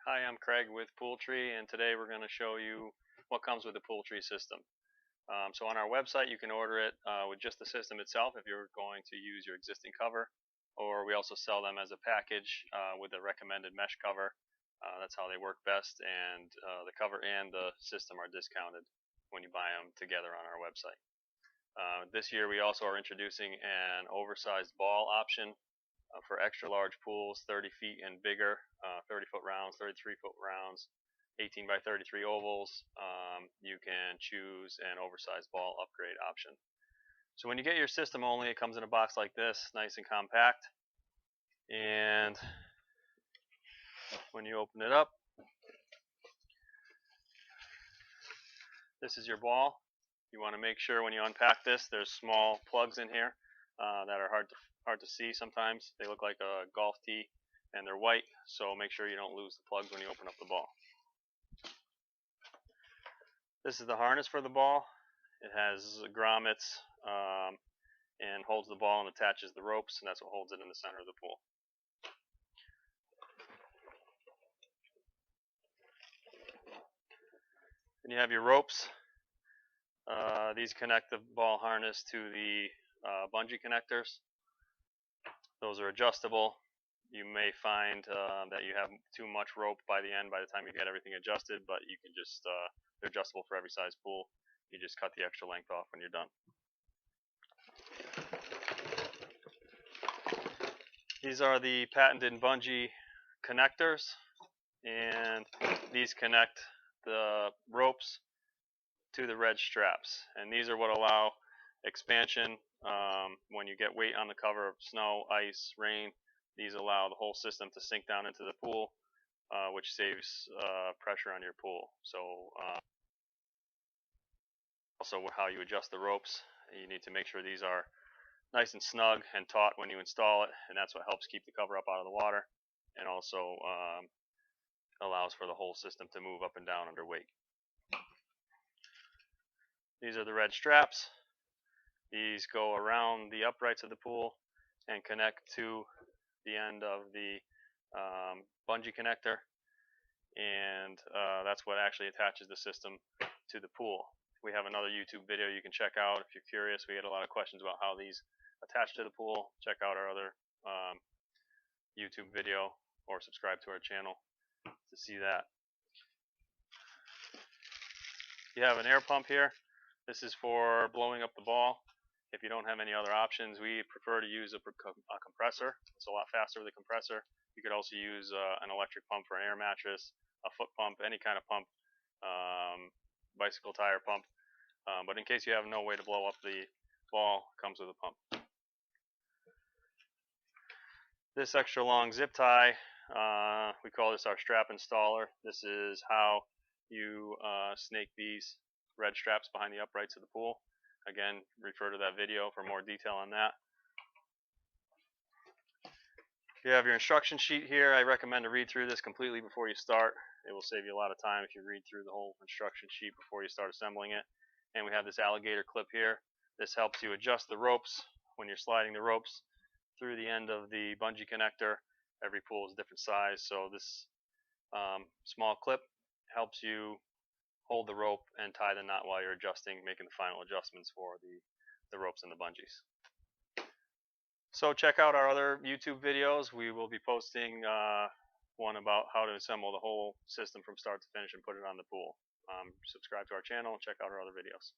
Hi, I'm Craig with PoolTree, and today we're going to show you what comes with the PoolTree system. So on our website you can order it with just the system itself if you're going to use your existing cover, or we also sell them as a package with a recommended mesh cover. That's how they work best, and the cover and the system are discounted when you buy them together on our website. This year we also are introducing an oversized ball option for extra large pools, 30 feet and bigger, 30-foot rounds, 33-foot rounds, 18 by 33 ovals. You can choose an oversized ball upgrade option. So when you get your system only, it comes in a box like this, nice and compact. And when you open it up, this is your ball. You want to make sure when you unpack this, there's small plugs in here that are hard to see sometimes. They look like a golf tee and they're white, so make sure you don't lose the plugs when you open up the ball. This is the harness for the ball. It has grommets and holds the ball and attaches the ropes, and that's what holds it in the center of the pool. Then you have your ropes. These connect the ball harness to the bungee connectors. Those are adjustable. You may find that you have too much rope by the end by the time you get everything adjusted, but you can just, they're adjustable for every size pool. You just cut the extra length off when you're done. These are the patented bungee connectors, and these connect the ropes to the red straps, and these are what allow expansion when you get weight on the cover of snow, ice, rain. These allow the whole system to sink down into the pool, which saves pressure on your pool. So also how you adjust the ropes, you need to make sure these are nice and snug and taut when you install it, and that's what helps keep the cover up out of the water, and also allows for the whole system to move up and down under weight. These are the red straps. These go around the uprights of the pool and connect to the end of the bungee connector, and that's what actually attaches the system to the pool. We have another YouTube video you can check out if you're curious. We get a lot of questions about how these attach to the pool. Check out our other YouTube video or subscribe to our channel to see that. You have an air pump here. This is for blowing up the ball. If you don't have any other options, we prefer to use a compressor. It's a lot faster with a compressor. You could also use an electric pump for an air mattress, a foot pump, any kind of pump, bicycle tire pump. But in case you have no way to blow up the ball, it comes with a pump. This extra long zip tie, we call this our strap installer. This is how you snake these red straps behind the uprights of the pool. Again, refer to that video for more detail on that. You have your instruction sheet here. I recommend to read through this completely before you start. It will save you a lot of time if you read through the whole instruction sheet before you start assembling it. And we have this alligator clip here. This helps you adjust the ropes when you're sliding the ropes through the end of the bungee connector. Every pool is a different size, so this small clip helps you hold the rope and tie the knot while you're adjusting, making the final adjustments for the ropes and the bungees. So check out our other YouTube videos. We will be posting one about how to assemble the whole system from start to finish and put it on the pool. Subscribe to our channel and check out our other videos.